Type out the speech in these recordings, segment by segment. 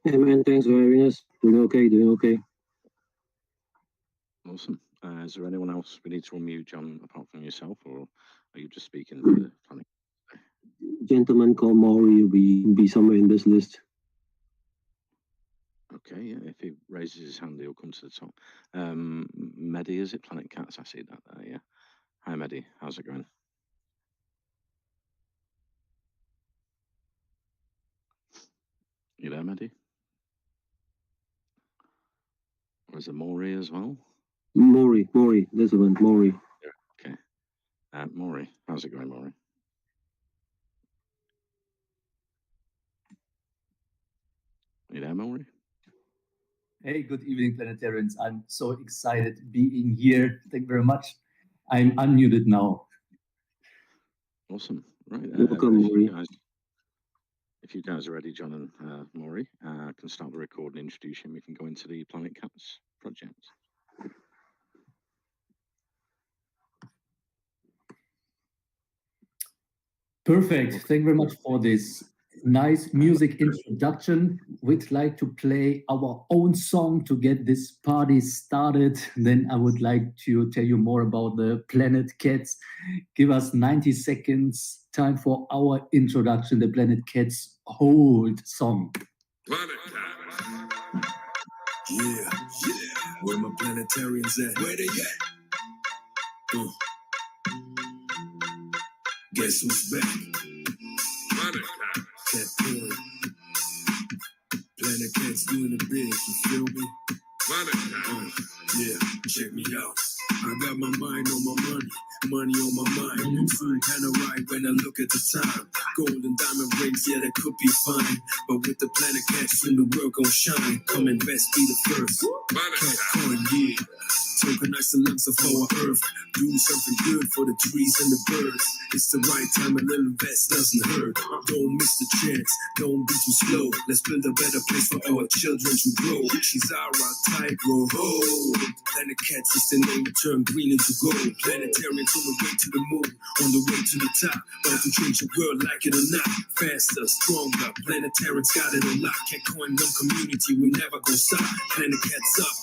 Hey man, thanks for having us. Doing okay, doing okay. Awesome. Is there anyone else we need to unmute, John, apart from yourself, or are you just speaking for Planet? Gentleman called Maury will be somewhere in this list. Okay, yeah. If he raises his hand, he'll come to the top. Mehdi, is it Planet Cats? I see that there. Yeah. Hi, Mehdi. How's it going? You there, Mehdi? Or is it Maury as well? Maury, this one, Maury. Yeah. Okay. Maury, how's it going, Maury? You there, Maury? Hey, good evening, planetarians. I'm so excited being here. Thank you very much. I'm unmuted now. Awesome. Right. Welcome, Maury. If you guys are ready, John and Maury, can start the record and introduce him. We can go into the Planet Cats project. Perfect. Thank you very much for this nice music introduction. We'd like to play our own song to get this party started. Then I would like to tell you more about the Planet Cats. Give us 90 seconds time for our introduction, the Planet Cats Hold song. Planet Cats. Yeah. Where my planetarians at? Where they at? Guess who's back? Planet Cats. Cat Planet Cats doing the big, you feel me? Planet Cats. Yeah, check me out. I got my mind on my money on my mind. Food kinda right when I look at the time. Gold and diamond rings, yeah, that could be fine. But with the Planet Cats, soon the world gon' shine. Come invest, be the first. Cat coin, yeah. Tokenize the lungs of our earth. Do something good for the trees and the birds. It's the right time, a little invest doesn't hurt. Don't miss the chance, don't be too slow. Let's build a better place for our children to grow. She's our tightrope. Planet Cats is the name, turn green into gold. Planetarians on the way to the moon, on the way to the top. About to change the world, like it or not. Faster, stronger, planetarians got it a lot. Can't coin no community, we never gon' stop. Planet Cats up,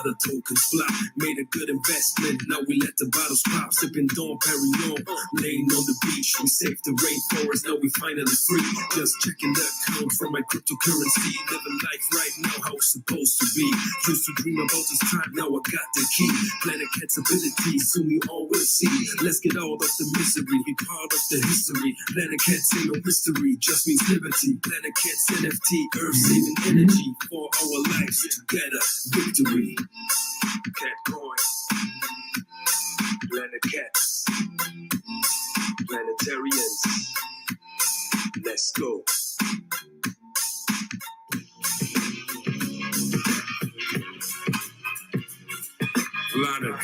other tokens fly. Made a good investment, now we let the bottles pop. Sipping Dom Perignon, laying on the beach. We saved the rainforest, now we finally free. Just checking the account from my cryptocurrency. Living life right now how it's supposed to be. Used to dream about this time, now I got the key. Planet Cat's abilities, soon you all will see. Let's get out of the misery, be part of the history. Planet Cats ain't no mystery, just means liberty. Planet Cats NFT, earth saving energy for our lives together. Victory. Cat coin. Planet Cats. Planetarians. Let's go. Planet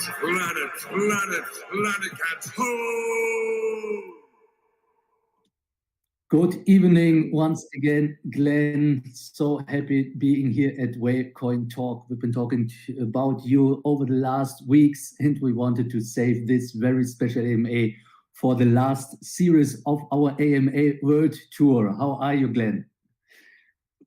Cats. Ho! Good evening once again, Glenn. So happy being here at Wavecoin Talk. We've been talking about you over the last weeks, and we wanted to save this very special AMA for the last series of our AMA World Tour. How are you, Glenn?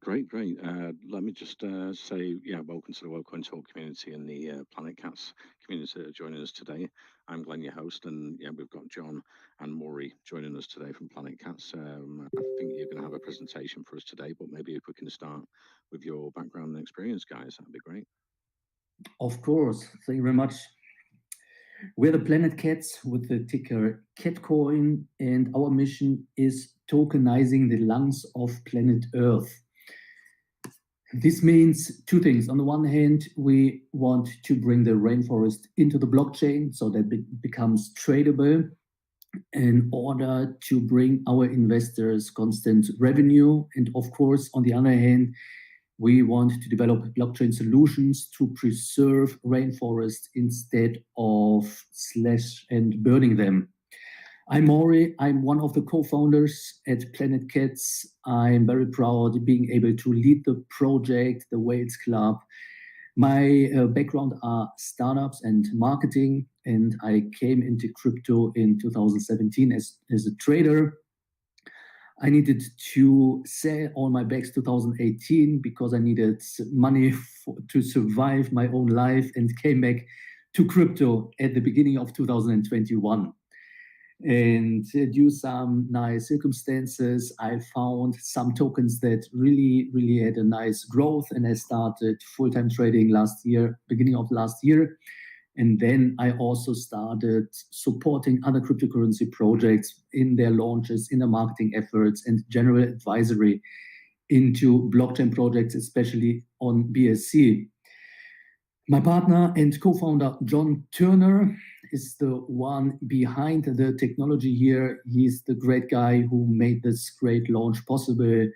Great. Let me just say, welcome to the Wavecoin Talk community and the Planet Cats community that are joining us today. I'm Glenn, your host, and we've got John and Maury joining us today from Planet Cats. I think you're going to have a presentation for us today, but maybe if we can start with your background and experience, guys, that'd be great. Of course. Thank you very much. We're the Planet Cats with the ticker Catcoin, and our mission is tokenizing the lungs of planet Earth. This means two things. On the one hand, we want to bring the rainforest into the blockchain so that it becomes tradable in order to bring our investors constant revenue. And of course, on the other hand, we want to develop blockchain solutions to preserve rainforests instead of slash and burning them. I'm Maury. I'm one of the co-founders at Planet Cats. I'm very proud of being able to lead the project, the Whales Club. My background are startups and marketing, and I came into crypto in 2017 as a trader. I needed to sell all my bags 2018 because I needed money to survive my own life, and came back to crypto at the beginning of 2021. And due to some nice circumstances, I found some tokens that really had a nice growth, and I started full-time trading last year, beginning of last year. And then I also started supporting other cryptocurrency projects in their launches, in their marketing efforts, and general advisory into blockchain projects, especially on BSC. My partner and co-founder, John Turner, is the one behind the technology here. He's the great guy who made this great launch possible.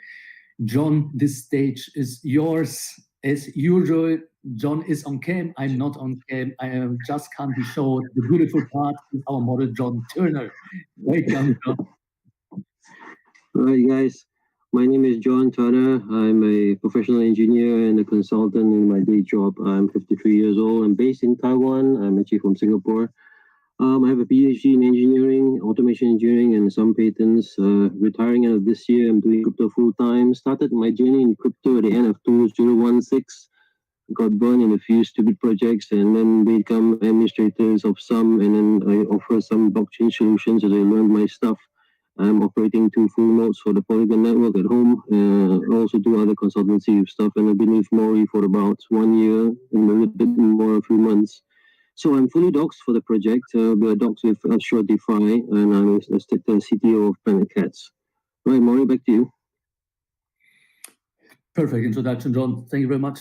John, this stage is yours. As usual, John is on cam. I'm not on cam. I just can't be showed. The beautiful part is our model, John Turner. Welcome, John. All right, guys. My name is John Turner. I'm a professional engineer and a consultant in my day job. I'm 53 years old. I'm based in Taiwan. I'm actually from Singapore. I have a PhD in engineering, automation engineering, and some patents. Retiring out of this year, I'm doing crypto full-time. Started my journey in crypto at the end of 2016. Got burned in a few stupid projects, and then become administrators of some, and then I offer some blockchain solutions as I learned my stuff. I'm operating 2 full nodes for the Polygon network at home. I also do other consultancy stuff, and I've been with Maury for about 1 year and a little bit more, a few months. So I'm fully doxed for the project. We're doxed with Offshore DeFi, and I'm the CTO of Planet Cats. Right, Maury, back to you. Perfect introduction, John. Thank you very much.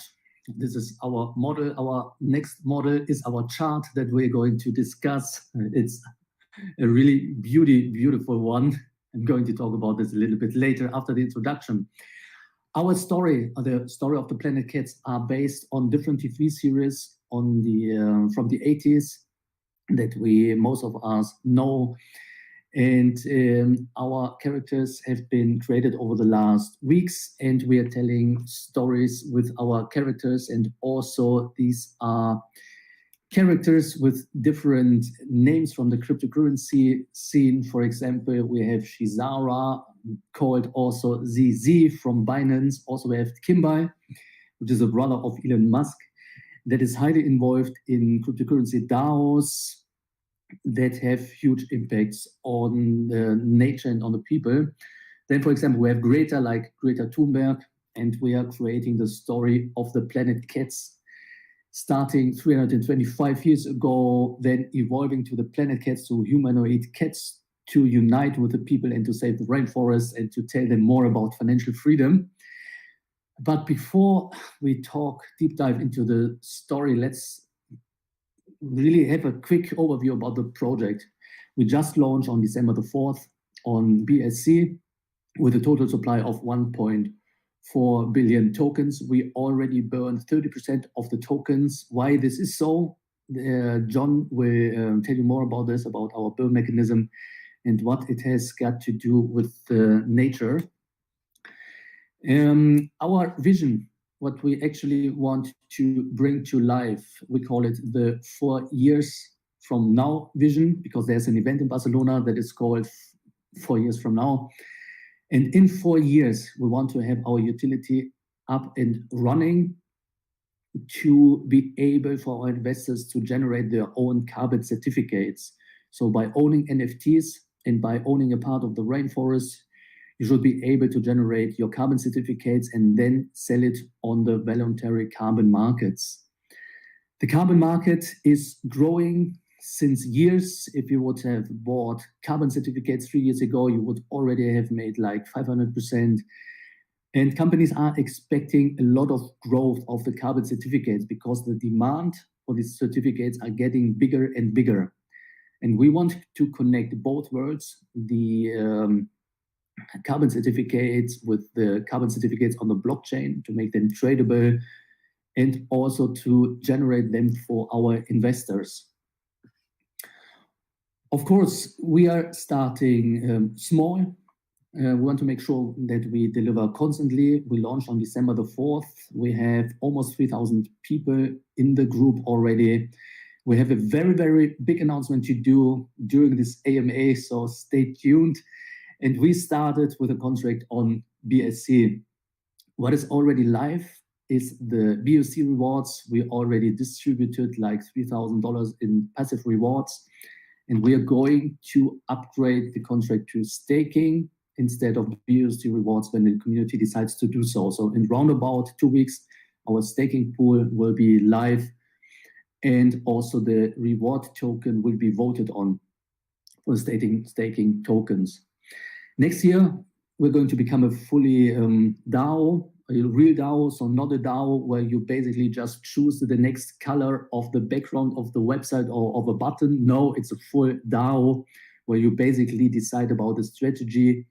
This is our model. Our next model is our chart that we're going to discuss. It's a really beautiful one. I'm going to talk about this a little bit later after the introduction. Our story, the story of the Planet Cats, are based on different TV series on the from the 80s that most of us know. And our characters have been created over the last weeks, and we are telling stories with our characters. And also these are characters with different names from the cryptocurrency scene. For example, we have Shizara, called also ZZ from Binance. Also we have Kimbai, which is a brother of Elon Musk, that is highly involved in cryptocurrency DAOs that have huge impacts on the nature and on the people. Then, for example, we have Greta, like Greta Thunberg, and we are creating the story of the Planet Cats, starting 325 years ago, then evolving to the Planet Cats, to humanoid cats, to unite with the people and to save the rainforest and to tell them more about financial freedom. But before we talk deep dive into the story, let's really have a quick overview about the project. We just launched on December the 4th on BSC with a total supply of 1.4 billion tokens. We already burned 30% of the tokens. Why this is so? John will tell you more about this, about our burn mechanism and what it has got to do with nature. Our vision, what we actually want to bring to life, we call it the 4 years from now vision, because there's an event in Barcelona that is called 4 years from now. And in 4 years, we want to have our utility up and running to be able for our investors to generate their own carbon certificates. So by owning NFTs and by owning a part of the rainforest, you should be able to generate your carbon certificates and then sell it on the voluntary carbon markets. The carbon market is growing since years. If you would have bought carbon certificates 3 years ago, you would already have made like 500%. And companies are expecting a lot of growth of the carbon certificates because the demand for these certificates are getting bigger and bigger. And we want to connect both worlds, the carbon certificates with the carbon certificates on the blockchain to make them tradable, and also to generate them for our investors. Of course, we are starting small. We want to make sure that we deliver constantly. We launched on December the 4th. We have almost 3,000 people in the group already. We have a very big announcement to do during this AMA, so stay tuned. And we started with a contract on BSC. What is already live is the BSC rewards. We already distributed like $3,000 in passive rewards. And we are going to upgrade the contract to staking instead of BSC rewards when the community decides to do so. So in roundabout 2 weeks, our staking pool will be live, and also the reward token will be voted on for staking tokens. Next year, we're going to become a fully DAO, a real DAO, so not a DAO where you basically just choose the next color of the background of the website or of a button. No, it's a full DAO where you basically decide about the strategy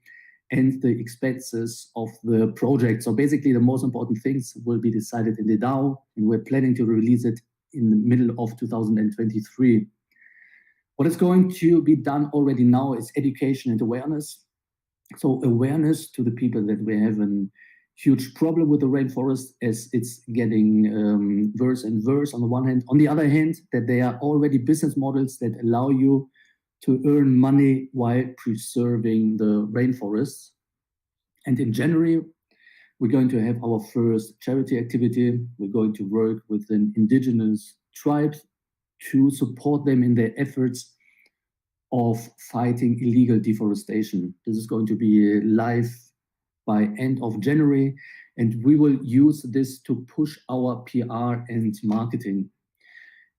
and the expenses of the project. So basically the most important things will be decided in the DAO, and we're planning to release it in the middle of 2023. What is going to be done already now is education and awareness. So awareness to the people that we have a huge problem with the rainforest as it's getting worse and worse on the one hand. On the other hand, that there are already business models that allow you to earn money while preserving the rainforests. And in January, we're going to have our first charity activity. We're going to work with an indigenous tribe to support them in their efforts of fighting illegal deforestation. This is going to be live by end of January, and we will use this to push our PR and marketing.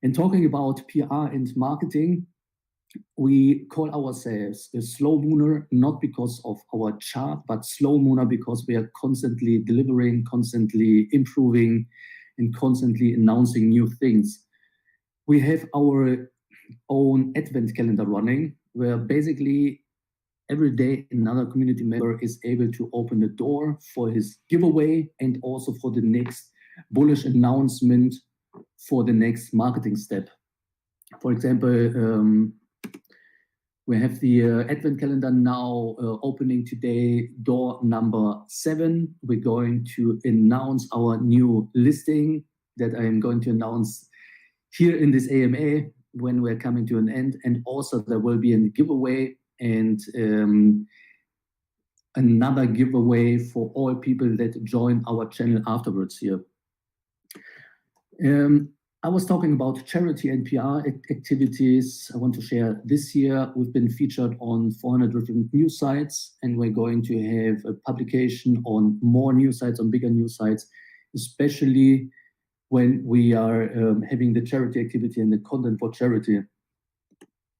And talking about PR and marketing, we call ourselves a slow mooner, not because of our chart, but slow mooner because we are constantly delivering, constantly improving, and constantly announcing new things. We have our own advent calendar running, where basically every day another community member is able to open the door for his giveaway and also for the next bullish announcement for the next marketing step. For example, we have the advent calendar now opening today, door number 7. We're going to announce our new listing that I am going to announce here in this AMA when we're coming to an end. And also there will be a giveaway and another giveaway for all people that join our channel afterwards here. I was talking about charity and PR activities. I want to share this year. We've been featured on 400 different news sites, and we're going to have a publication on more news sites, on bigger news sites, especially when we are having the charity activity and the content for charity.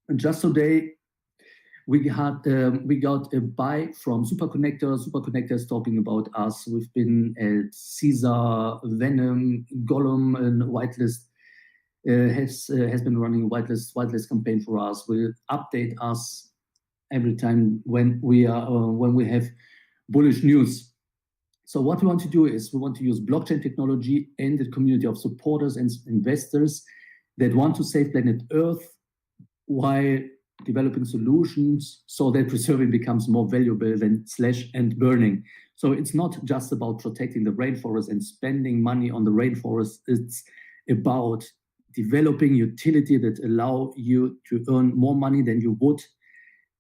And just today, we got a buy from Superconnector. Superconnector is talking about us. We've been at Caesar, Venom, Gollum, and Whitelist. Has been running a whitelist campaign for us. Will update us every time when we have bullish news. So what we want to do is we want to use blockchain technology and the community of supporters and investors that want to save planet Earth while developing solutions so that preserving becomes more valuable than slash and burning. So it's not just about protecting the rainforest and spending money on the rainforest. It's about developing utility that allow you to earn more money than you would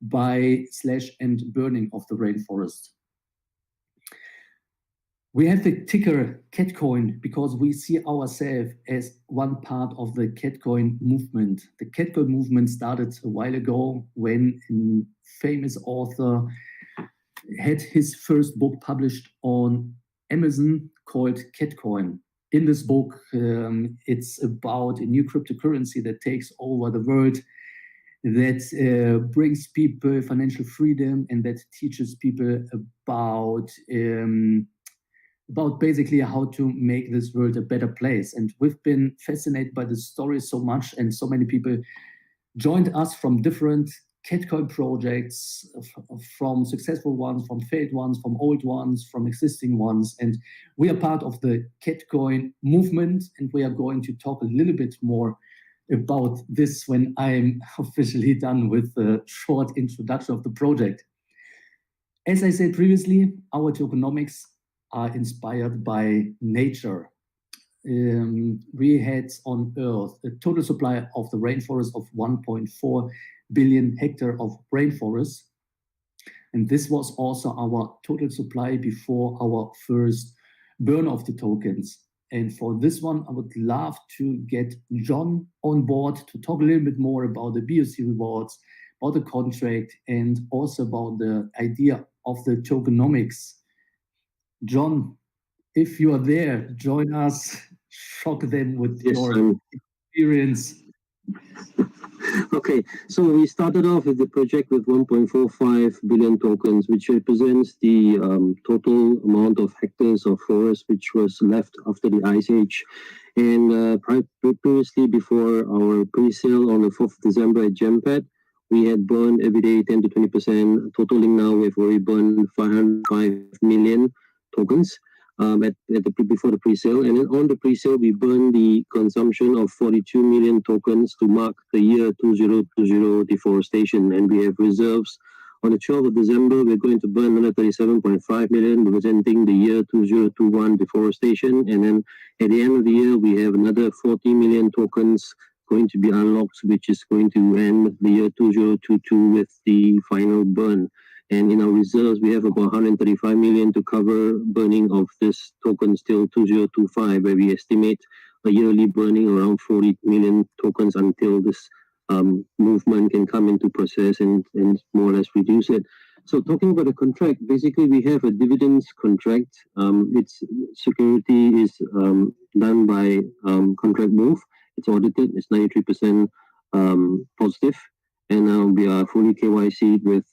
by slash and burning of the rainforest. We have the ticker Catcoin because we see ourselves as one part of the Catcoin movement. The Catcoin movement started a while ago when a famous author had his first book published on Amazon called Catcoin. In this book, it's about a new cryptocurrency that takes over the world, that brings people financial freedom, and that teaches people about basically how to make this world a better place. And we've been fascinated by the story so much, and so many people joined us from different Catcoin projects, from successful ones, from failed ones, from old ones, from existing ones. And we are part of the Catcoin movement, and we are going to talk a little bit more about this when I'm officially done with the short introduction of the project. As I said previously, our tokenomics are inspired by nature. We had on Earth a total supply of the rainforest of 1.4 billion hectares of rainforest. And this was also our total supply before our first burn of the tokens. And for this one, I would love to get John on board to talk a little bit more about the BOC rewards, about the contract, and also about the idea of the tokenomics. John, if you are there, join us, shock them with your experience. Okay, so we started off with the project with 1.45 billion tokens, which represents the total amount of hectares of forest which was left after the Ice Age. And previously, before our pre-sale on the 4th of December at GemPad, we had burned every day 10 to 20%, totaling now we've already burned 505 million tokens. Before the pre-sale, and then on the pre-sale we burned the consumption of 42 million tokens to mark the year 2020 deforestation, and we have reserves. On the 12th of December, we're going to burn another 37.5 million, representing the year 2021 deforestation, and then at the end of the year we have another 40 million tokens going to be unlocked, which is going to end the year 2022 with the final burn. And in our reserves, we have about 135 million to cover burning of this tokens till 2025, where we estimate a yearly burning around 40 million tokens until this movement can come into process and more or less reduce it. So talking about the contract, basically we have a dividends contract. Its security is done by Contract Move. It's audited. It's 93% positive. And we are fully KYC'd with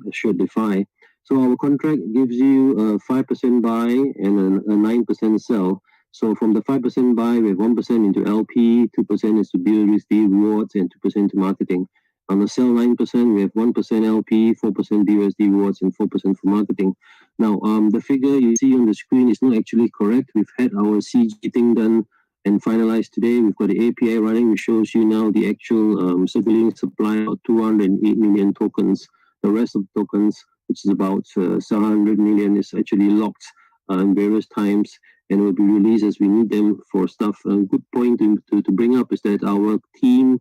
Assured DeFi. So our contract gives you a 5% buy and a 9% sell. So from the 5% buy, we have 1% into LP, 2% is to BUSD rewards, and 2% to marketing. On the sell 9%, we have 1% LP, 4% BUSD rewards, and 4% for marketing. Now, the figure you see on the screen is not actually correct. We've had our CG thing done and finalized today. We've got the API running, which shows you now the actual circulating supply of 208 million tokens. The rest of the tokens, which is about 700 million, is actually locked in various times and will be released as we need them for stuff. A good point to bring up is that our team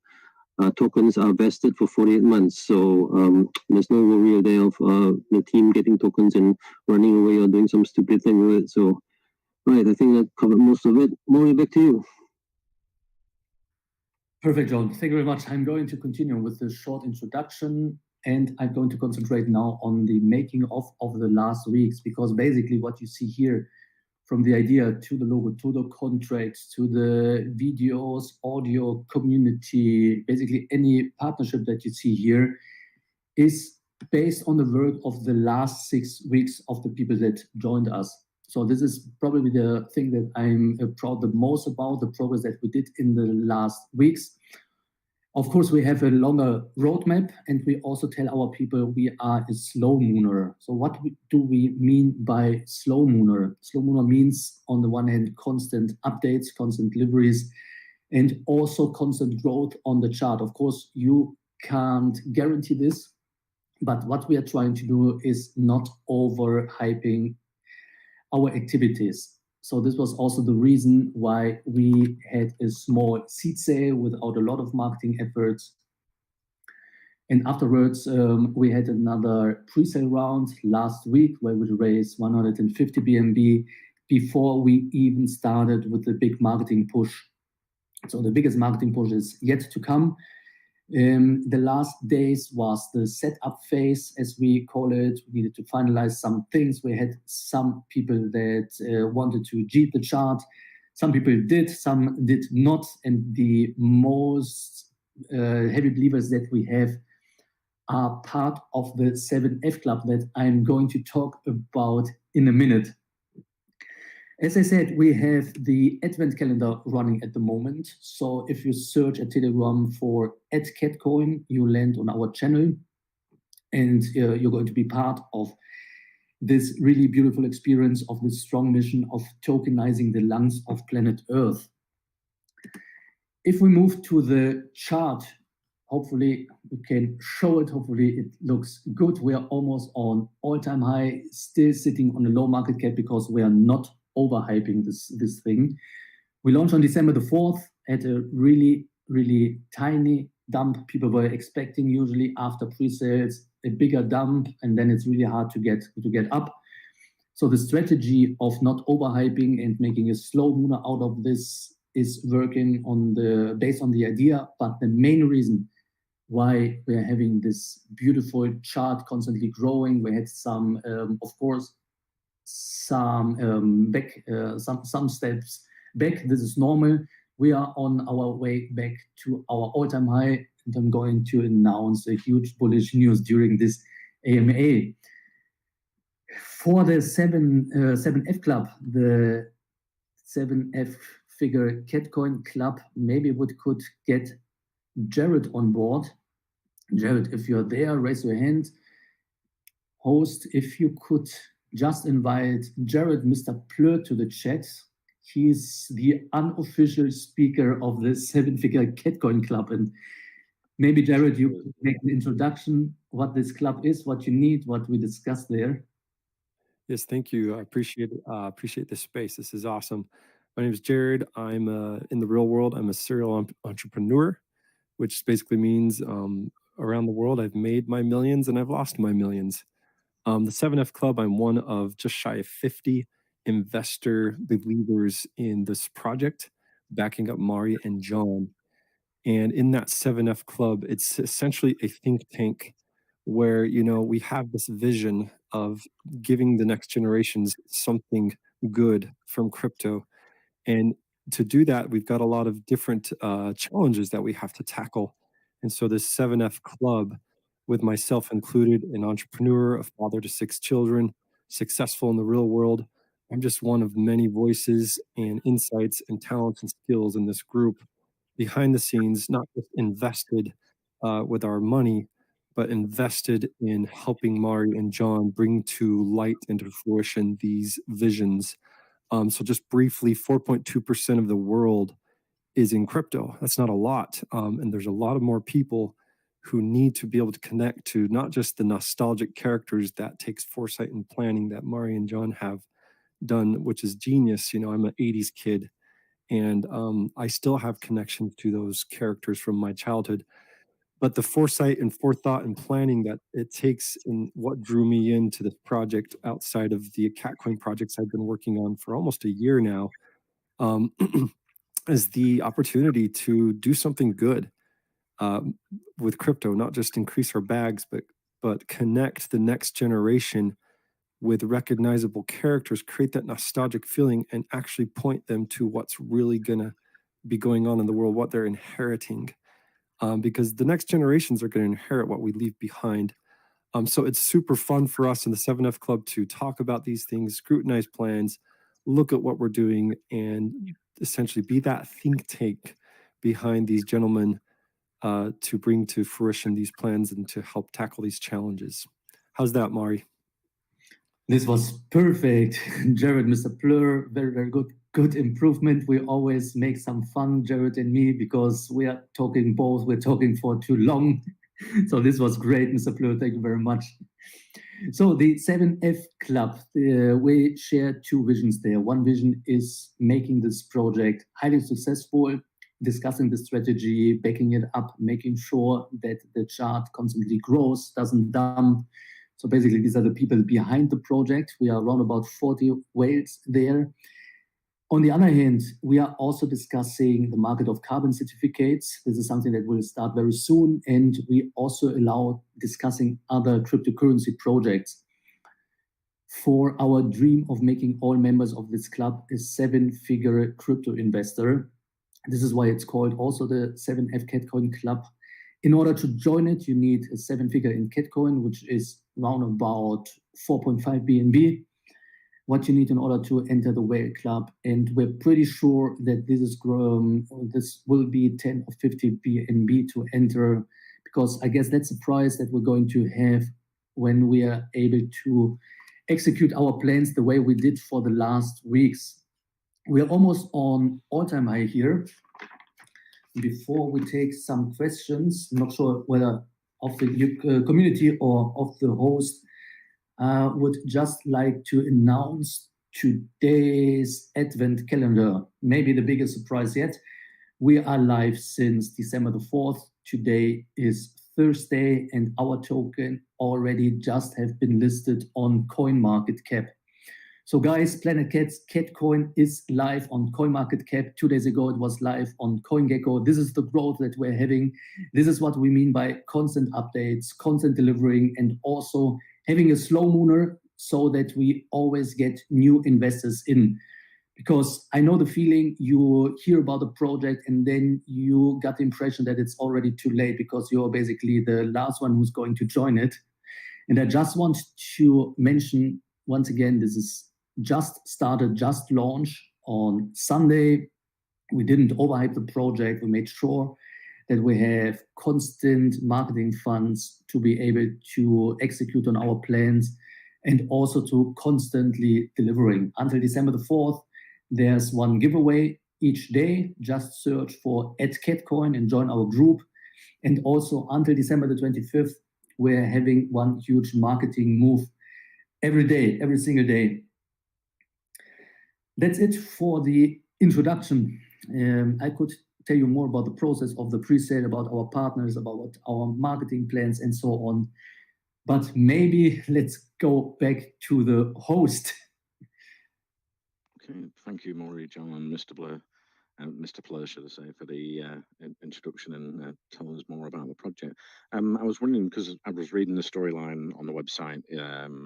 tokens are vested for 48 months. So there's no worry there of the team getting tokens and running away or doing some stupid thing with it. So, right, I think that covered most of it. More back to you. Perfect, John. Thank you very much. I'm going to continue with the short introduction. And I'm going to concentrate now on the making of the last weeks, because basically what you see here, from the idea to the logo, to the contracts, to the videos, audio, community, basically any partnership that you see here is based on the work of the last 6 weeks of the people that joined us. So this is probably the thing that I'm proud the most about, the progress that we did in the last weeks. Of course, we have a longer roadmap, and we also tell our people we are a slow mooner. So what do we mean by slow mooner? Slow mooner means, on the one hand, constant updates, constant deliveries, and also constant growth on the chart. Of course, you can't guarantee this, but what we are trying to do is not overhyping our activities. So this was also the reason why we had a small seed sale without a lot of marketing efforts. And afterwards, we had another pre-sale round last week where we raised 150 BNB before we even started with the big marketing push. So the biggest marketing push is yet to come. The last days was the setup phase, as we call it. We needed to finalize some things. We had some people that wanted to cheat the chart. Some people did, some did not. And the most heavy believers that we have are part of the 7F Club that I'm going to talk about in a minute. As I said, we have the advent calendar running at the moment. So if you search at Telegram for @catcoin, you land on our channel, and you're going to be part of this really beautiful experience of this strong mission of tokenizing the lungs of planet Earth. If we move to the chart, hopefully we can show it. Hopefully it looks good. We are almost on all-time high, still sitting on a low market cap because we are not overhyping this thing. We launched on December the 4th at a really, really tiny dump. People were expecting usually after pre-sales a bigger dump, and then it's really hard to get up. So the strategy of not overhyping and making a slow mooner out of this is working based on the idea. But the main reason why we are having this beautiful chart constantly growing, we had some, of course, some steps back. This is normal. We are on our way back to our all-time high, and I'm going to announce a huge bullish news during this AMA. For the 7F club, the 7F figure Catcoin club, maybe we could get Jared on board. Jared, if you're there, raise your hand. Host, if you could just invite Jared, Mr. Plur, to the chat. He's the unofficial speaker of the 7-figure Catcoin club. And maybe, Jared, you could make an introduction, what this club is, what you need, what we discussed there. Yes, thank you. I appreciate the space. This is awesome. My name is Jared. I'm in the real world, I'm a serial entrepreneur, which basically means around the world, I've made my millions and I've lost my millions. The 7F Club, I'm one of just shy of 50 investor believers in this project, backing up Mari and John. And in that 7F Club, it's essentially a think tank where, you know, we have this vision of giving the next generations something good from crypto. And to do that, we've got a lot of different challenges that we have to tackle. And so this 7F Club, with myself included, an entrepreneur, a father to 6 children, successful in the real world, I'm just one of many voices and insights and talents and skills in this group behind the scenes, not just invested with our money, but invested in helping Mari and John bring to light and to fruition these visions. So just briefly, 4.2% of the world is in crypto. That's not a lot. And there's a lot of more people who need to be able to connect to not just the nostalgic characters that takes foresight and planning that Mari and John have done, which is genius. You know, I'm an 80s kid, and I still have connections to those characters from my childhood. But the foresight and forethought and planning that it takes, and what drew me into this project outside of the Catcoin projects I've been working on for almost a year now, is the opportunity to do something good with crypto, not just increase our bags, but connect the next generation with recognizable characters, create that nostalgic feeling, and actually point them to what's really going to be going on in the world, what they're inheriting. Because the next generations are going to inherit what we leave behind. So it's super fun for us in the 7F Club to talk about these things, scrutinize plans, look at what we're doing, and essentially be that think tank behind these gentlemen to bring to fruition these plans and to help tackle these challenges. How's that, Mari? This was perfect. Jared, Mr. Plur, very, very good. Good improvement. We always make some fun, Jared and me, because we are talking both. We're talking for too long. So this was great, Mr. Plur. Thank you very much. So the 7F Club, we share 2 visions there. One vision is making this project highly successful, discussing the strategy, backing it up, making sure that the chart constantly grows, doesn't dump. So basically, these are the people behind the project. We are around about 40 whales there. On the other hand, we are also discussing the market of carbon certificates. This is something that will start very soon. And we also allow discussing other cryptocurrency projects. For our dream of making all members of this club a 7-figure crypto investor. This is why it's called also the 7F Catcoin Club. In order to join it, you need a 7-figure in Catcoin, which is around about 4.5 BNB. What you need in order to enter the whale club, and we're pretty sure that this will be 10 or 50 BNB to enter, because I guess that's the price that we're going to have when we are able to execute our plans the way we did for the last weeks. We are almost on all-time high here. Before we take some questions, I'm not sure whether of the community or of the host, would just like to announce today's Advent calendar. Maybe the biggest surprise yet. We are live since December the 4th. Today is Thursday, and our token already just have been listed on CoinMarketCap. So guys, Planet Cats Catcoin is live on CoinMarketCap. 2 days ago, it was live on CoinGecko. This is the growth that we're having. This is what we mean by constant updates, constant delivering, and also having a slow mooner so that we always get new investors in. Because I know the feeling, you hear about the project and then you got the impression that it's already too late because you're basically the last one who's going to join it. And I just want to mention once again, this is just started, just launched on Sunday. We didn't overhype the project. We made sure that we have constant marketing funds to be able to execute on our plans and also to constantly delivering. Until December the 4th, there's one giveaway each day. Just search for @Catcoin and join our group. And also until December the 25th, we're having one huge marketing move every day, every single day. That's it for the introduction. I could tell you more about the process of the pre-sale, about our partners, about our marketing plans and so on. But maybe let's go back to the host. Okay, thank you, Maury, John, and Mr. Blair. Mr. Plur, should I say, for the introduction and telling us more about the project. I was wondering, because I was reading the storyline on the website,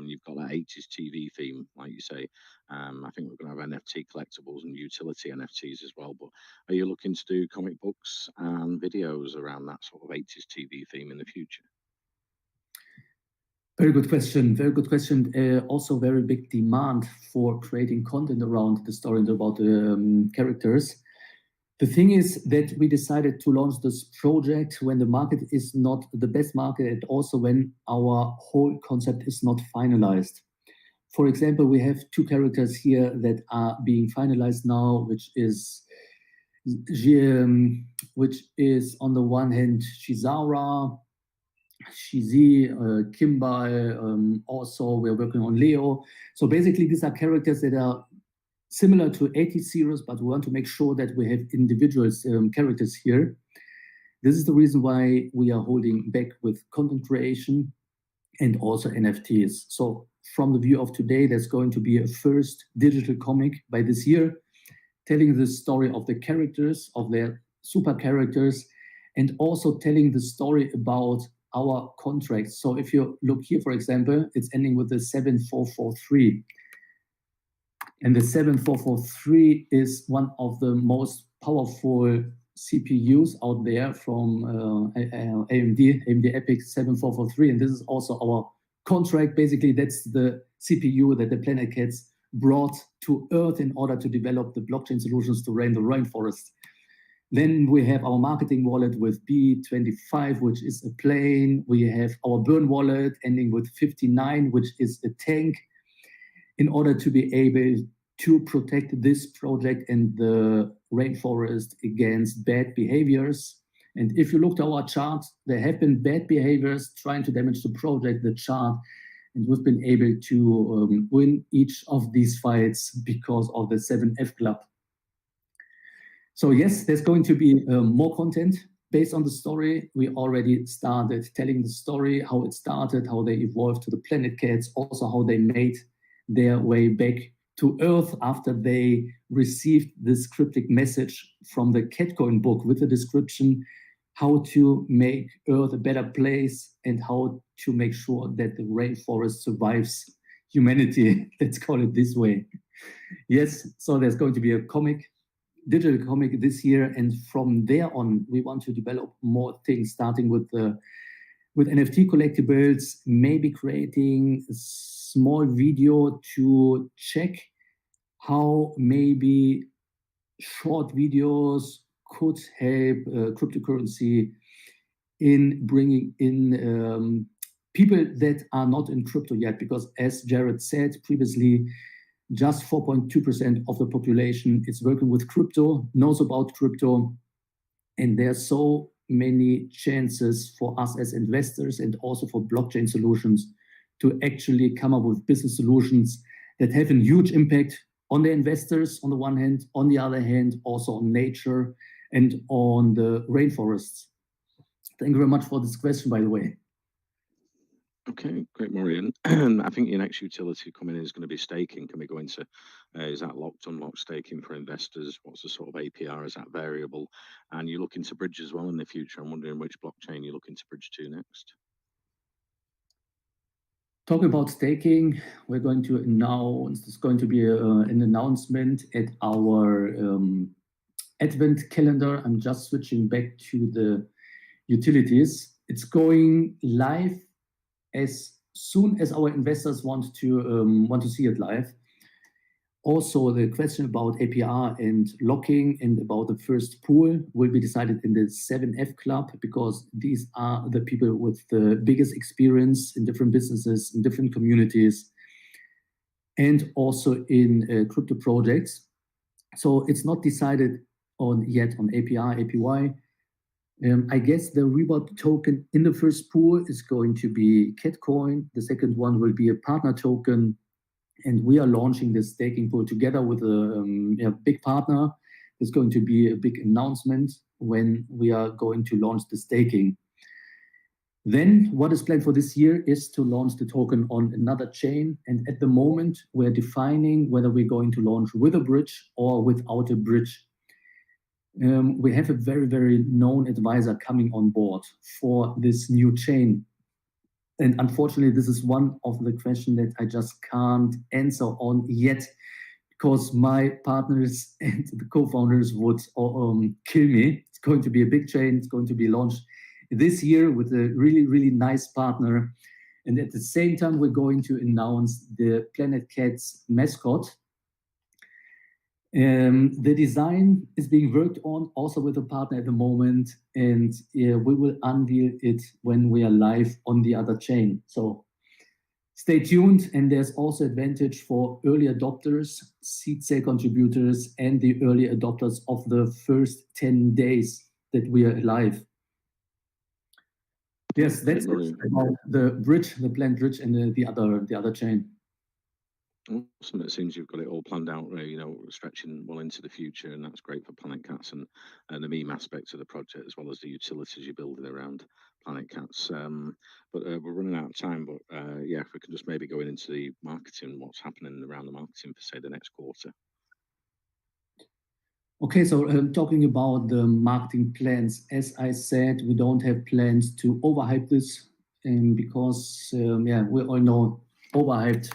you've got that 80s TV theme, like you say. I think we're going to have NFT collectibles and utility NFTs as well, but are you looking to do comic books and videos around that sort of 80s TV theme in the future? Very good question. Very good question. Also, very big demand for creating content around the story and about the characters. The thing is that we decided to launch this project when the market is not the best market and also when our whole concept is not finalized. For example, we have 2 characters here that are being finalized now, which is on the one hand Shizara, Shizi, Kimbai, also we're working on Leo. So basically these are characters that are similar to 80 series, but we want to make sure that we have individual characters here. This is the reason why we are holding back with content creation and also NFTs. So from the view of today, there's going to be a first digital comic by this year, telling the story of the characters, of their super characters, and also telling the story about our contracts. So if you look here, for example, it's ending with the 7443. And the 7443 is one of the most powerful CPUs out there from AMD EPIC 7443. And this is also our contract. Basically, that's the CPU that the Planet Cats brought to Earth in order to develop the blockchain solutions to rain the rainforest. Then we have our marketing wallet with B25, which is a plane. We have our burn wallet ending with 59, which is a tank, in order to be able to protect this project and the rainforest against bad behaviors. And if you look at our chart, there have been bad behaviors trying to damage the project, the chart, and we've been able to win each of these fights because of the 7F Club. So yes, there's going to be more content based on the story. We already started telling the story, how it started, how they evolved to the Planet Cats, also how they made their way back to Earth after they received this cryptic message from the Catcoin book with the description how to make Earth a better place and how to make sure that the rainforest survives humanity. Let's call it this way. Yes, so there's going to be a comic, digital comic this year, and from there on we want to develop more things, starting with NFT collectibles, maybe creating a small video to check how maybe short videos could help cryptocurrency in bringing in people that are not in crypto yet, because as Jared said previously, just 4.2% of the population is working with crypto, knows about crypto, and there's so many chances for us as investors and also for blockchain solutions to actually come up with business solutions that have a huge impact on the investors on the one hand, on the other hand, also on nature and on the rainforests. Thank you very much for this question, by the way. Okay, great, Maureen. I think your next utility coming in is going to be staking. Can we go into, is that locked, unlocked staking for investors? What's the sort of APR? Is that variable? And you're looking to bridge as well in the future. I'm wondering which blockchain you're looking to bridge to next. Talking about staking, we're going to announce, there's going to be an announcement at our Advent calendar. I'm just switching back to the utilities. It's going live as soon as our investors want to see it live. Also, the question about APR and locking and about the first pool will be decided in the 7F Club, because these are the people with the biggest experience in different businesses, in different communities, and also in crypto projects. So it's not decided yet on APR, APY. I guess the reward token in the first pool is going to be Catcoin. The second one will be a partner token. And we are launching this staking pool together with a big partner. There's going to be a big announcement when we are going to launch the staking. Then what is planned for this year is to launch the token on another chain. And at the moment, we're defining whether we're going to launch with a bridge or without a bridge. We have a very, very known advisor coming on board for this new chain. And unfortunately, this is one of the questions that I just can't answer on yet, because my partners and the co-founders would kill me. It's going to be a big chain. It's going to be launched this year with a really, really nice partner. And at the same time, we're going to announce the Planet Cats mascot. The design is being worked on also with a partner at the moment, and we will unveil it when we are live on the other chain. So stay tuned, and there's also advantage for early adopters, seed sale contributors, and the early adopters of the first 10 days that we are live. Yes, that's it about the bridge, the planned bridge, and the other chain. Awesome. It seems you've got it all planned out, stretching well into the future, and that's great for Planet Cats and the meme aspects of the project, as well as the utilities you're building around Planet Cats. But we're running out of time, but if we can just maybe go into the marketing, what's happening around the marketing for, say, the next quarter. Okay, so talking about the marketing plans, as I said, we don't have plans to overhype this, because we all know overhyped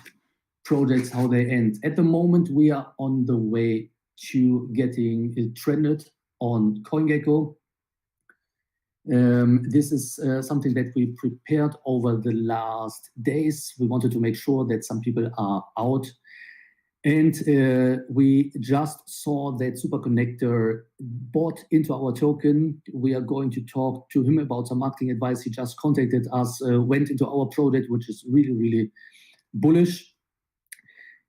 projects, how they end. At the moment, we are on the way to getting it trended on CoinGecko. This is something that we prepared over the last days. We wanted to make sure that some people are out. And we just saw that Super Connector bought into our token. We are going to talk to him about some marketing advice. He just contacted us, went into our project, which is really, really bullish.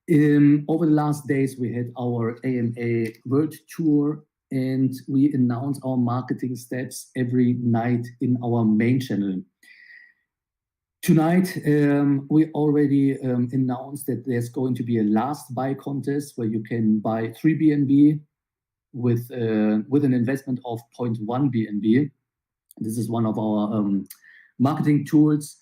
Over the last days, we had our AMA World Tour, and we announced our marketing steps every night in our main channel. Tonight, we already announced that there's going to be a last buy contest where you can buy 3 BNB with an investment of 0.1 BNB. This is one of our marketing tools.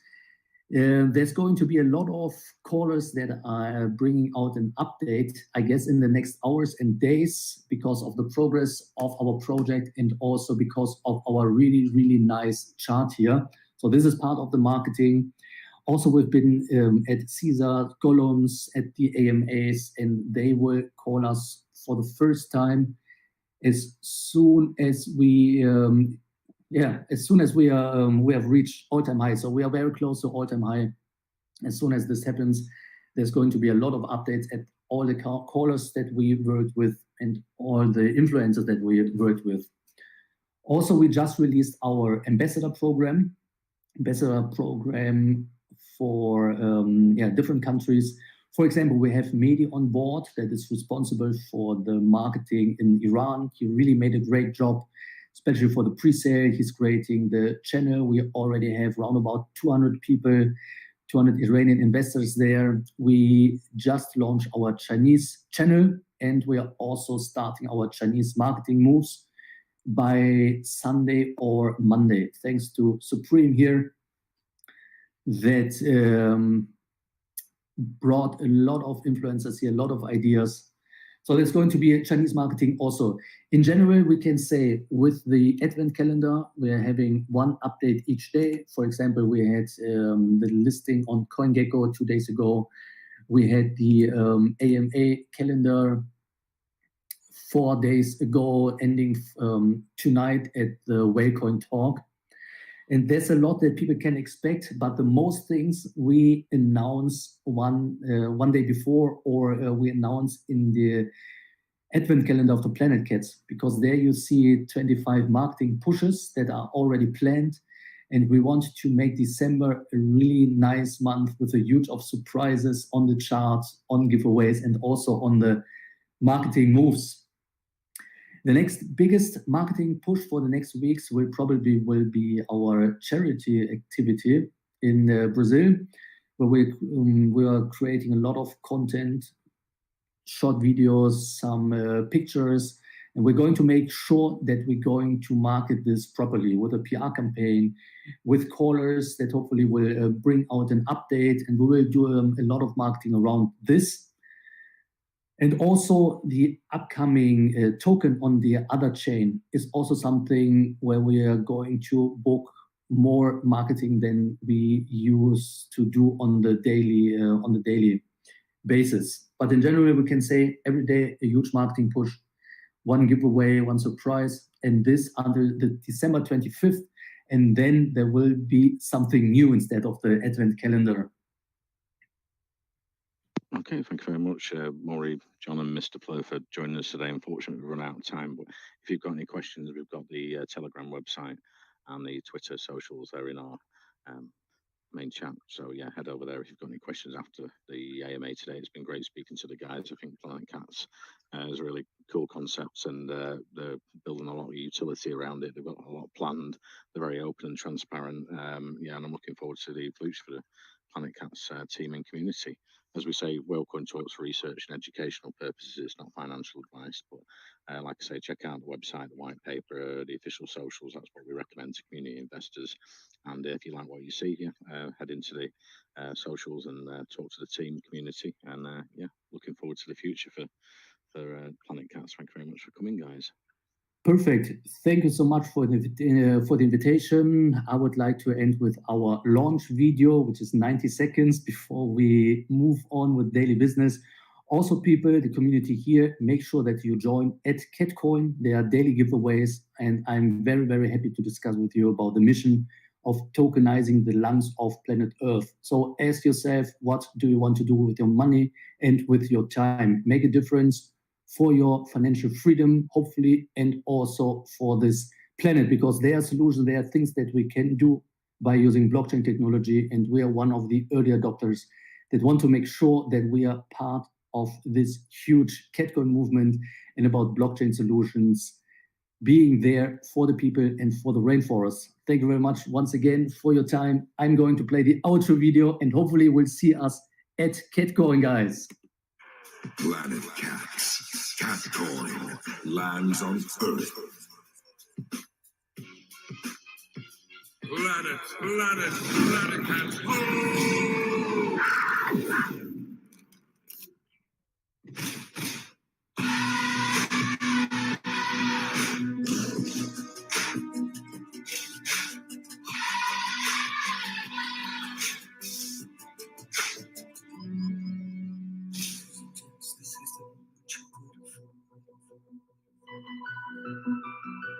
There's going to be a lot of callers that are bringing out an update, I guess, in the next hours and days, because of the progress of our project and also because of our really, really nice chart here. So this is part of the marketing. Also, we've been at Caesar columns, at the AMAs, and they will call us for the first time as soon as we have reached all-time high. So we are very close to all-time high. As soon as this happens, there's going to be a lot of updates at all the callers that we worked with and all the influencers that we worked with. Also, we just released our ambassador program for different countries. For example, we have Mehdi on board that is responsible for the marketing in Iran. He really made a great job, especially for the pre-sale. He's creating the channel. We already have around about 200 people, 200 Iranian investors there. We just launched our Chinese channel, and we are also starting our Chinese marketing moves. by Sunday or Monday. Thanks to Supreme here that brought a lot of influencers here, a lot of ideas. So there's going to be a Chinese marketing also. In general, we can say with the Advent calendar, we are having one update each day. For example, we had the listing on CoinGecko 2 days ago. We had the AMA calendar 4 days ago, ending tonight at the Whalecoin talk. And there's a lot that people can expect, but the most things we announce one day before, or we announce in the Advent calendar of the Planet Cats, because there you see 25 marketing pushes that are already planned. And we want to make December a really nice month with a huge of surprises on the charts, on giveaways, and also on the marketing moves. The next biggest marketing push for the next weeks will be our charity activity in Brazil, where we are creating a lot of content, short videos, some pictures, and we're going to make sure that we're going to market this properly with a PR campaign, with callers that hopefully will bring out an update, and we will do a lot of marketing around this. And also the upcoming token on the other chain is also something where we are going to book more marketing than we used to do on the daily basis. But in general, we can say every day a huge marketing push, one giveaway, one surprise, and this until the December 25th. And then there will be something new instead of the Advent calendar. Okay, thank you very much, Maury, John, and Mr. Plur for joining us today. Unfortunately, we've run out of time, but if you've got any questions, we've got the Telegram website and the Twitter socials there in our main chat. So yeah, head over there if you've got any questions after the AMA today. It's been great speaking to the guys. I think Planet Cats is a really cool concept, and they're building a lot of utility around it. They've got a lot planned. They're very open and transparent. Yeah, and I'm looking forward to the future for the Planet Cats team and community. As we say, Whalecoin talks for research and educational purposes. It's not financial advice, but like I say, check out the website, the white paper, the official socials. That's what we recommend to community investors. And if you like what you see here, head into the socials and talk to the team, community. And yeah, looking forward to the future for Planet Cats. Thank you very much for coming, guys. Perfect. Thank you so much for the invitation. I would like to end with our launch video, which is 90 seconds before we move on with daily business. Also, people, the community here, make sure that you join at CatCoin. There are daily giveaways, and I'm very, very happy to discuss with you about the mission of tokenizing the lungs of planet Earth. So ask yourself, what do you want to do with your money and with your time? Make a difference for your financial freedom, hopefully, and also for this planet, because there are solutions, there are things that we can do by using blockchain technology, and we are one of the early adopters that want to make sure that we are part of this huge CatCoin movement and about blockchain solutions being there for the people and for the rainforest. Thank you very much once again for your time. I'm going to play the outro video, and hopefully we'll see us at CatCoin, guys. Planet Cats, CatCoin, lands on Earth. Planet Cats.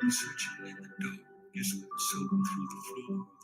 Researching the Doge is so fruitful.